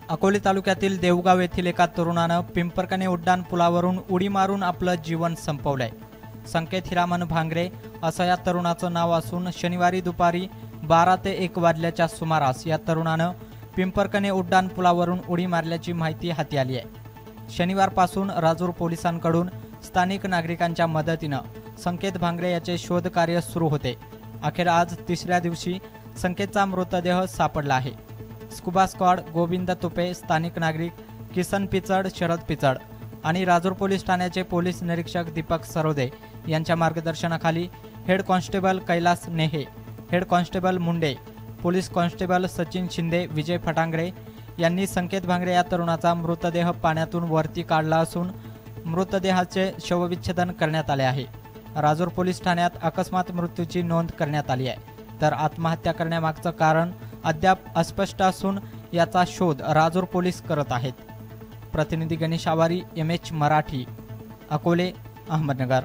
अकोले तालुक्यातील देवगाव येथील एका तरुणानं पिंपरकणे उड्डाण पुलावरून उडी मारून आपलं जीवन संपवलंय। संकेत हिरामन भांगरे असं या तरुणाचं नाव असून शनिवारी दुपारी 12 ते 1 वाजल्याच्या सुमारास या तरुणानं पिंपरकणे उड्डाण पुलावरून उडी मारल्याची माहिती हाती आली आहे। शनिवारपासून राजूर पोलिसांकडून स्थानिक नागरिकांच्या मदतीनं संकेत भांगरे याचे शोध कार्य सुरू होते। अखेर आज तिसऱ्या दिवशी संकेतचा मृतदेह सापडला आहे। स्कुबा स्क्वॉड, गोविंद तुपे, स्थानिक नागरिक किसन पिचड, शरद पिचड आणि राजूर पोलीस ठाण्याचे पोलीस निरीक्षक दीपक सरोदे यांच्या मार्गदर्शनाखाली head constable Kailas Nehe, head constable Munde, police constable Sachin Shinde, Vijay Fatangre यांनी संकेत भांगरे या तरुणाचा मृतदेह पाण्यातून वरती काढला असून मृतदेहाचे शवविच्छेदन करण्यात आले आहे। राजूर पोलीस ठाण्यात अकस्मात मृत्यूची नोंद करण्यात आली आहे, तर आत्महत्या करण्यामागचं कारण अद्याप अस्पष्ट असून याचा शोध राजूर पोलीस करत आहेत। प्रतिनिधी गणेश आवारी, MH मराठी, अकोले, अहमदनगर।